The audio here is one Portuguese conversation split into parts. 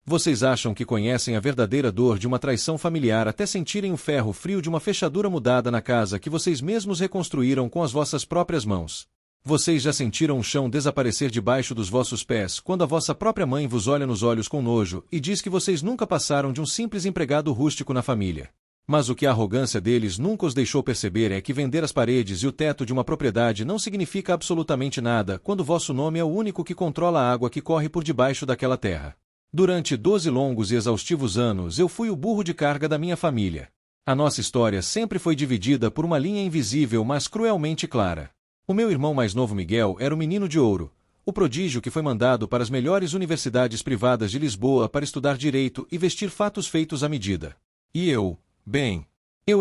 Vocês acham que conhecem a verdadeira dor de uma traição familiar até sentirem o ferro frio de uma fechadura mudada na casa que vocês mesmos reconstruíram com as vossas próprias mãos. Vocês já sentiram o chão desaparecer debaixo dos vossos pés quando a vossa própria mãe vos olha nos olhos com nojo e diz que vocês nunca passaram de um simples empregado rústico na família. Mas o que a arrogância deles nunca os deixou perceber é que vender as paredes e o teto de uma propriedade não significa absolutamente nada quando vosso nome é o único que controla a água que corre por debaixo daquela terra. Durante 12 longos e exaustivos anos eu fui o burro de carga da minha família. A nossa história sempre foi dividida por uma linha invisível mas cruelmente clara. O meu irmão mais novo Miguel era o menino de ouro, o prodígio que foi mandado para as melhores universidades privadas de Lisboa para estudar direito e vestir fatos feitos à medida. E eu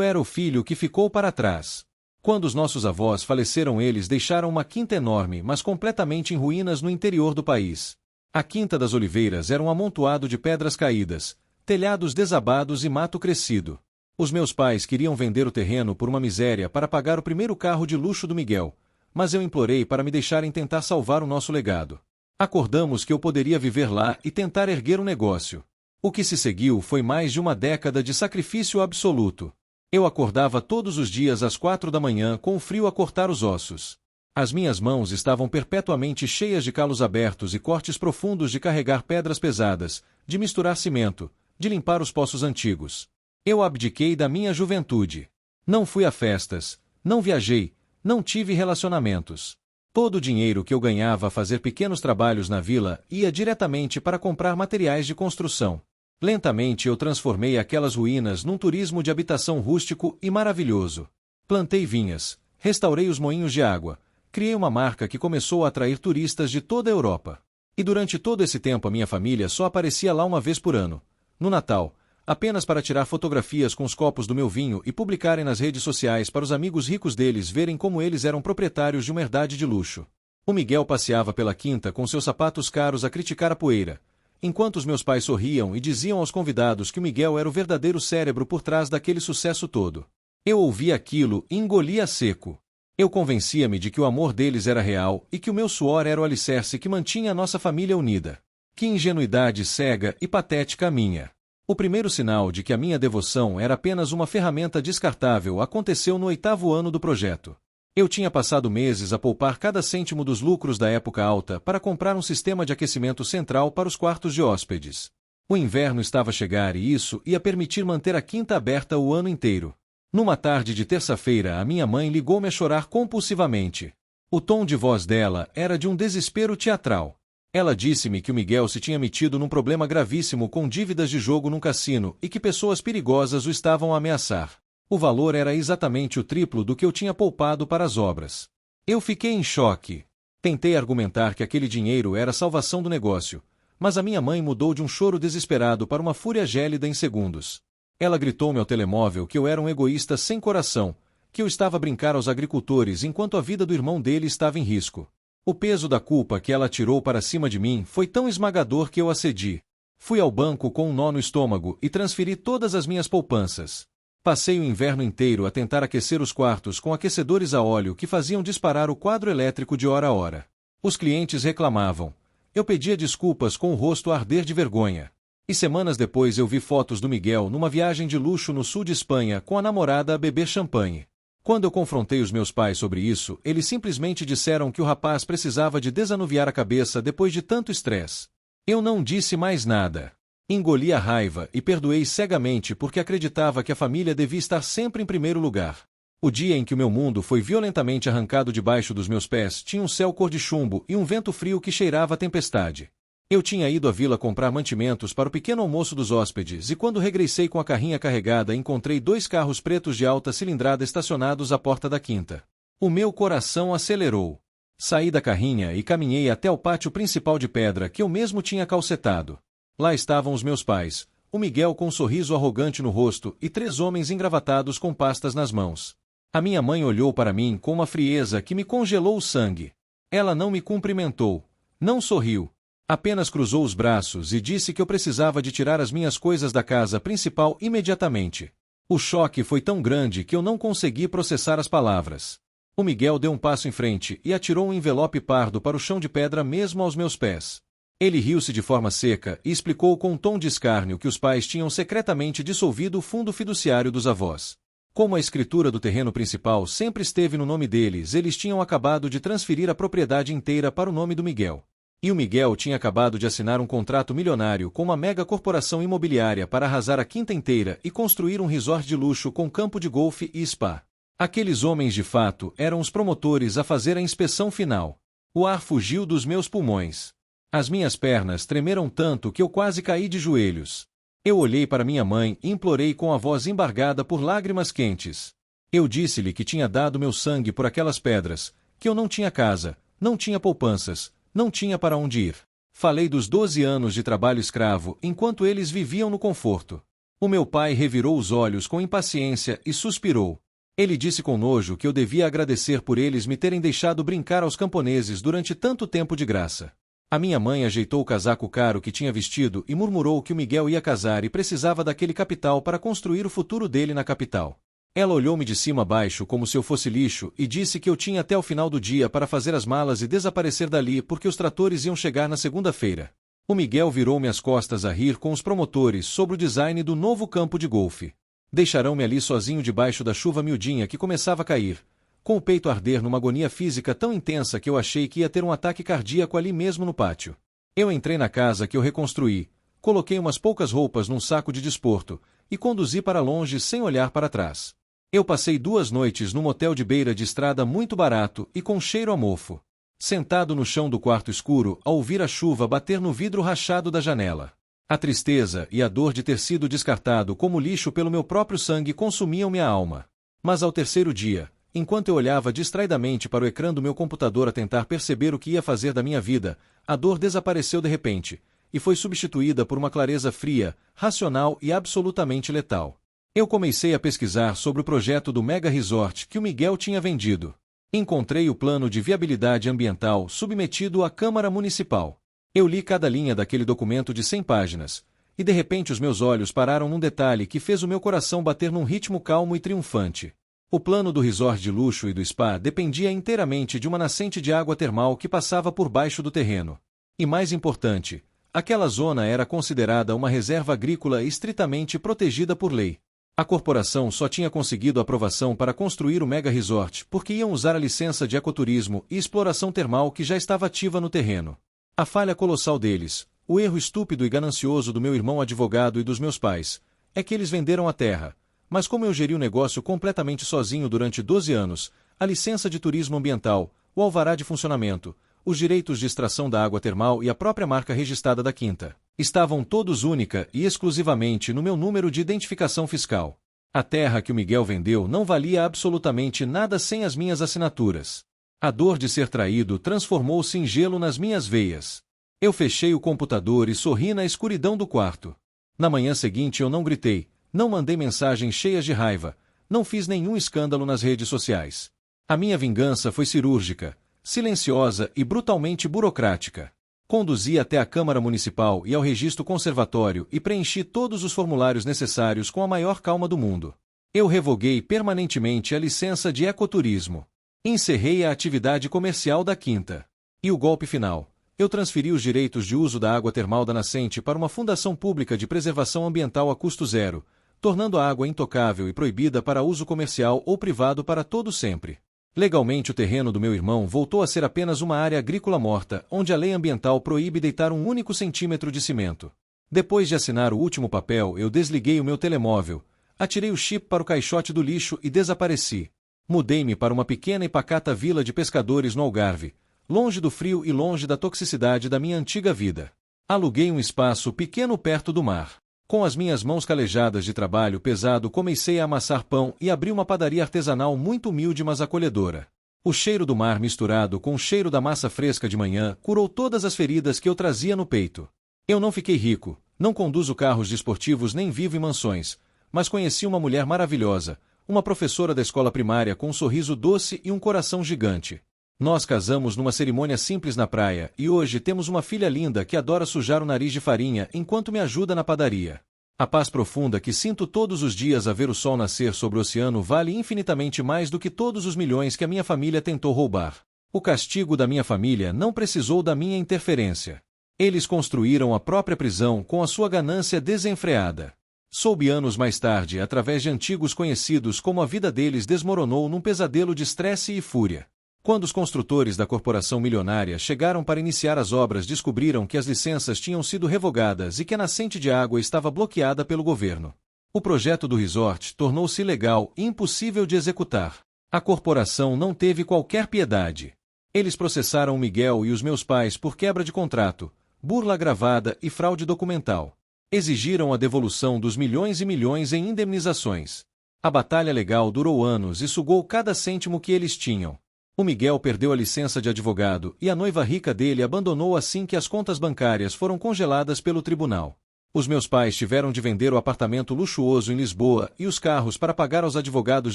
era o filho que ficou para trás. Quando os nossos avós faleceram, eles deixaram uma quinta enorme mas completamente em ruínas no interior do país. A Quinta das Oliveiras era um amontoado de pedras caídas, telhados desabados e mato crescido. Os meus pais queriam vender o terreno por uma miséria para pagar o primeiro carro de luxo do Miguel, mas eu implorei para me deixarem tentar salvar o nosso legado. Acordamos que eu poderia viver lá e tentar erguer um negócio. O que se seguiu foi mais de uma década de sacrifício absoluto. Eu acordava todos os dias às 4 da manhã com o frio a cortar os ossos. As minhas mãos estavam perpetuamente cheias de calos abertos e cortes profundos de carregar pedras pesadas, de misturar cimento, de limpar os poços antigos. Eu abdiquei da minha juventude. Não fui a festas, não viajei, não tive relacionamentos. Todo o dinheiro que eu ganhava a fazer pequenos trabalhos na vila ia diretamente para comprar materiais de construção. Lentamente eu transformei aquelas ruínas num turismo de habitação rústico e maravilhoso. Plantei vinhas, restaurei os moinhos de água, criei uma marca que começou a atrair turistas de toda a Europa. E durante todo esse tempo a minha família só aparecia lá uma vez por ano, no Natal, apenas para tirar fotografias com os copos do meu vinho e publicarem nas redes sociais para os amigos ricos deles verem como eles eram proprietários de uma herdade de luxo. O Miguel passeava pela quinta com seus sapatos caros a criticar a poeira, enquanto os meus pais sorriam e diziam aos convidados que o Miguel era o verdadeiro cérebro por trás daquele sucesso todo. Eu ouvia aquilo e engolia seco. Eu convencia-me de que o amor deles era real e que o meu suor era o alicerce que mantinha a nossa família unida. Que ingenuidade cega e patética a minha! O primeiro sinal de que a minha devoção era apenas uma ferramenta descartável aconteceu no 8º ano do projeto. Eu tinha passado meses a poupar cada cêntimo dos lucros da época alta para comprar um sistema de aquecimento central para os quartos de hóspedes. O inverno estava a chegar e isso ia permitir manter a quinta aberta o ano inteiro. Numa tarde de terça-feira, a minha mãe ligou-me a chorar compulsivamente. O tom de voz dela era de um desespero teatral. Ela disse-me que o Miguel se tinha metido num problema gravíssimo com dívidas de jogo num cassino e que pessoas perigosas o estavam a ameaçar. O valor era exatamente o triplo do que eu tinha poupado para as obras. Eu fiquei em choque. Tentei argumentar que aquele dinheiro era a salvação do negócio, mas a minha mãe mudou de um choro desesperado para uma fúria gélida em segundos. Ela gritou-me ao telemóvel que eu era um egoísta sem coração, que eu estava a brincar aos agricultores enquanto a vida do irmão dele estava em risco. O peso da culpa que ela tirou para cima de mim foi tão esmagador que eu a cedi. Fui ao banco com um nó no estômago e transferi todas as minhas poupanças. Passei o inverno inteiro a tentar aquecer os quartos com aquecedores a óleo que faziam disparar o quadro elétrico de hora a hora. Os clientes reclamavam. Eu pedia desculpas com o rosto a arder de vergonha. E semanas depois eu vi fotos do Miguel numa viagem de luxo no sul de Espanha com a namorada a beber champanhe. Quando eu confrontei os meus pais sobre isso, eles simplesmente disseram que o rapaz precisava de desanuviar a cabeça depois de tanto estresse. Eu não disse mais nada. Engoli a raiva e perdoei cegamente porque acreditava que a família devia estar sempre em primeiro lugar. O dia em que o meu mundo foi violentamente arrancado debaixo dos meus pés tinha um céu cor de chumbo e um vento frio que cheirava a tempestade. Eu tinha ido à vila comprar mantimentos para o pequeno almoço dos hóspedes e quando regressei com a carrinha carregada encontrei 2 carros pretos de alta cilindrada estacionados à porta da quinta. O meu coração acelerou. Saí da carrinha e caminhei até o pátio principal de pedra que eu mesmo tinha calcetado. Lá estavam os meus pais, o Miguel com um sorriso arrogante no rosto e 3 homens engravatados com pastas nas mãos. A minha mãe olhou para mim com uma frieza que me congelou o sangue. Ela não me cumprimentou, não sorriu. Apenas cruzou os braços e disse que eu precisava de tirar as minhas coisas da casa principal imediatamente. O choque foi tão grande que eu não consegui processar as palavras. O Miguel deu um passo em frente e atirou um envelope pardo para o chão de pedra mesmo aos meus pés. Ele riu-se de forma seca e explicou com um tom de escárnio que os pais tinham secretamente dissolvido o fundo fiduciário dos avós. Como a escritura do terreno principal sempre esteve no nome deles, eles tinham acabado de transferir a propriedade inteira para o nome do Miguel. E o Miguel tinha acabado de assinar um contrato milionário com uma mega corporação imobiliária para arrasar a quinta inteira e construir um resort de luxo com campo de golfe e spa. Aqueles homens de fato eram os promotores a fazer a inspeção final. O ar fugiu dos meus pulmões. As minhas pernas tremeram tanto que eu quase caí de joelhos. Eu olhei para minha mãe e implorei com a voz embargada por lágrimas quentes. Eu disse-lhe que tinha dado meu sangue por aquelas pedras, que eu não tinha casa, não tinha poupanças, não tinha para onde ir. Falei dos 12 anos de trabalho escravo enquanto eles viviam no conforto. O meu pai revirou os olhos com impaciência e suspirou. Ele disse com nojo que eu devia agradecer por eles me terem deixado brincar aos camponeses durante tanto tempo de graça. A minha mãe ajeitou o casaco caro que tinha vestido e murmurou que o Miguel ia casar e precisava daquele capital para construir o futuro dele na capital. Ela olhou-me de cima a baixo como se eu fosse lixo e disse que eu tinha até o final do dia para fazer as malas e desaparecer dali porque os tratores iam chegar na segunda-feira. O Miguel virou-me as costas a rir com os promotores sobre o design do novo campo de golfe. Deixarão-me ali sozinho debaixo da chuva miudinha que começava a cair, com o peito a arder numa agonia física tão intensa que eu achei que ia ter um ataque cardíaco ali mesmo no pátio. Eu entrei na casa que eu reconstruí, coloquei umas poucas roupas num saco de desporto e conduzi para longe sem olhar para trás. Eu passei 2 noites num motel de beira de estrada muito barato e com cheiro a mofo. Sentado no chão do quarto escuro, a ouvir a chuva bater no vidro rachado da janela. A tristeza e a dor de ter sido descartado como lixo pelo meu próprio sangue consumiam minha alma. Mas ao terceiro dia, enquanto eu olhava distraidamente para o ecrã do meu computador a tentar perceber o que ia fazer da minha vida, a dor desapareceu de repente, e foi substituída por uma clareza fria, racional e absolutamente letal. Eu comecei a pesquisar sobre o projeto do Mega Resort que o Miguel tinha vendido. Encontrei o plano de viabilidade ambiental submetido à Câmara Municipal. Eu li cada linha daquele documento de 100 páginas, e de repente os meus olhos pararam num detalhe que fez o meu coração bater num ritmo calmo e triunfante. O plano do resort de luxo e do spa dependia inteiramente de uma nascente de água termal que passava por baixo do terreno. E mais importante, aquela zona era considerada uma reserva agrícola estritamente protegida por lei. A corporação só tinha conseguido aprovação para construir o Mega Resort porque iam usar a licença de ecoturismo e exploração termal que já estava ativa no terreno. A falha colossal deles, o erro estúpido e ganancioso do meu irmão advogado e dos meus pais, é que eles venderam a terra, mas como eu geri o negócio completamente sozinho durante 12 anos, a licença de turismo ambiental, o alvará de funcionamento, os direitos de extração da água termal e a própria marca registrada da quinta, estavam todos única e exclusivamente no meu número de identificação fiscal. A terra que o Miguel vendeu não valia absolutamente nada sem as minhas assinaturas. A dor de ser traído transformou-se em gelo nas minhas veias. Eu fechei o computador e sorri na escuridão do quarto. Na manhã seguinte eu não gritei, não mandei mensagens cheias de raiva, não fiz nenhum escândalo nas redes sociais. A minha vingança foi cirúrgica, silenciosa e brutalmente burocrática. Conduzi até a Câmara Municipal e ao Registro Conservatório e preenchi todos os formulários necessários com a maior calma do mundo. Eu revoguei permanentemente a licença de ecoturismo. Encerrei a atividade comercial da quinta. E o golpe final. Eu transferi os direitos de uso da água termal da nascente para uma fundação pública de preservação ambiental a custo zero, tornando a água intocável e proibida para uso comercial ou privado para todo sempre. Legalmente o terreno do meu irmão voltou a ser apenas uma área agrícola morta, onde a lei ambiental proíbe deitar um único centímetro de cimento. Depois de assinar o último papel, eu desliguei o meu telemóvel, atirei o chip para o caixote do lixo e desapareci. Mudei-me para uma pequena e pacata vila de pescadores no Algarve, longe do frio e longe da toxicidade da minha antiga vida. Aluguei um espaço pequeno perto do mar. Com as minhas mãos calejadas de trabalho pesado comecei a amassar pão e abri uma padaria artesanal muito humilde mas acolhedora. O cheiro do mar misturado com o cheiro da massa fresca de manhã curou todas as feridas que eu trazia no peito. Eu não fiquei rico, não conduzo carros desportivos nem vivo em mansões, mas conheci uma mulher maravilhosa, uma professora da escola primária com um sorriso doce e um coração gigante. Nós casamos numa cerimônia simples na praia e hoje temos uma filha linda que adora sujar o nariz de farinha enquanto me ajuda na padaria. A paz profunda que sinto todos os dias a ver o sol nascer sobre o oceano vale infinitamente mais do que todos os milhões que a minha família tentou roubar. O castigo da minha família não precisou da minha interferência. Eles construíram a própria prisão com a sua ganância desenfreada. Soube anos mais tarde, através de antigos conhecidos, como a vida deles desmoronou num pesadelo de estresse e fúria. Quando os construtores da corporação milionária chegaram para iniciar as obras, descobriram que as licenças tinham sido revogadas e que a nascente de água estava bloqueada pelo governo. O projeto do resort tornou-se ilegal e impossível de executar. A corporação não teve qualquer piedade. Eles processaram Miguel e os meus pais por quebra de contrato, burla agravada e fraude documental. Exigiram a devolução dos milhões e milhões em indemnizações. A batalha legal durou anos e sugou cada cêntimo que eles tinham. O Miguel perdeu a licença de advogado e a noiva rica dele abandonou assim que as contas bancárias foram congeladas pelo tribunal. Os meus pais tiveram de vender o apartamento luxuoso em Lisboa e os carros para pagar aos advogados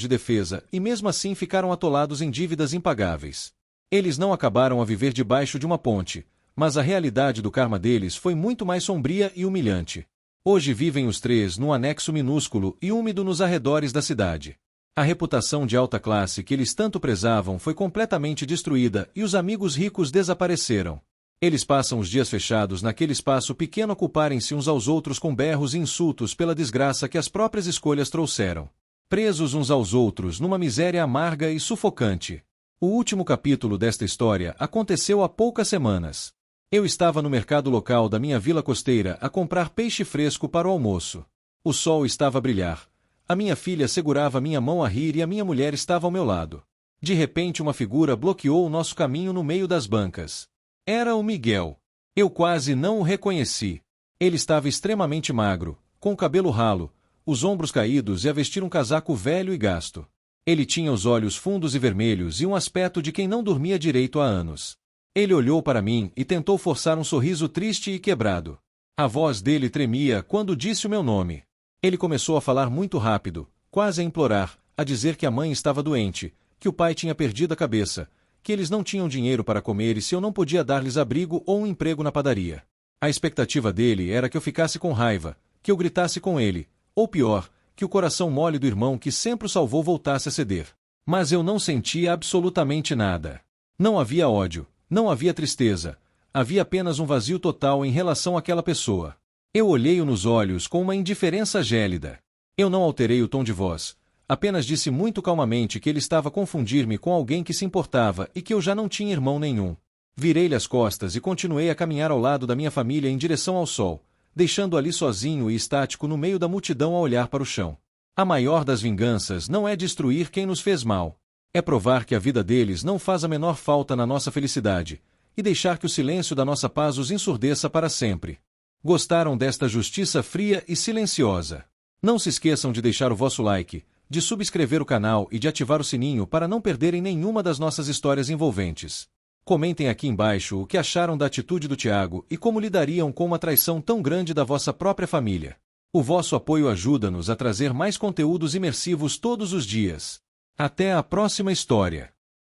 de defesa, e mesmo assim ficaram atolados em dívidas impagáveis. Eles não acabaram a viver debaixo de uma ponte, mas a realidade do karma deles foi muito mais sombria e humilhante. Hoje vivem os três num anexo minúsculo e úmido nos arredores da cidade. A reputação de alta classe que eles tanto prezavam foi completamente destruída e os amigos ricos desapareceram. Eles passam os dias fechados naquele espaço pequeno a culparem-se uns aos outros com berros e insultos pela desgraça que as próprias escolhas trouxeram. Presos uns aos outros numa miséria amarga e sufocante. O último capítulo desta história aconteceu há poucas semanas. Eu estava no mercado local da minha vila costeira a comprar peixe fresco para o almoço. O sol estava a brilhar. A minha filha segurava minha mão a rir e a minha mulher estava ao meu lado. De repente uma figura bloqueou o nosso caminho no meio das bancas. Era o Miguel. Eu quase não o reconheci. Ele estava extremamente magro, com o cabelo ralo, os ombros caídos e a vestir um casaco velho e gasto. Ele tinha os olhos fundos e vermelhos e um aspecto de quem não dormia direito há anos. Ele olhou para mim e tentou forçar um sorriso triste e quebrado. A voz dele tremia quando disse o meu nome. Ele começou a falar muito rápido, quase a implorar, a dizer que a mãe estava doente, que o pai tinha perdido a cabeça, que eles não tinham dinheiro para comer e se eu não podia dar-lhes abrigo ou um emprego na padaria. A expectativa dele era que eu ficasse com raiva, que eu gritasse com ele, ou pior, que o coração mole do irmão que sempre o salvou voltasse a ceder. Mas eu não sentia absolutamente nada. Não havia ódio, não havia tristeza, havia apenas um vazio total em relação àquela pessoa. Eu olhei-o nos olhos com uma indiferença gélida. Eu não alterei o tom de voz. Apenas disse muito calmamente que ele estava a confundir-me com alguém que se importava e que eu já não tinha irmão nenhum. Virei-lhe as costas e continuei a caminhar ao lado da minha família em direção ao sol, deixando ali sozinho e estático no meio da multidão a olhar para o chão. A maior das vinganças não é destruir quem nos fez mal. É provar que a vida deles não faz a menor falta na nossa felicidade, e deixar que o silêncio da nossa paz os ensurdeça para sempre. Gostaram desta justiça fria e silenciosa? Não se esqueçam de deixar o vosso like, de subscrever o canal e de ativar o sininho para não perderem nenhuma das nossas histórias envolventes. Comentem aqui embaixo o que acharam da atitude do Thiago e como lidariam com uma traição tão grande da vossa própria família. O vosso apoio ajuda-nos a trazer mais conteúdos imersivos todos os dias. Até a próxima história!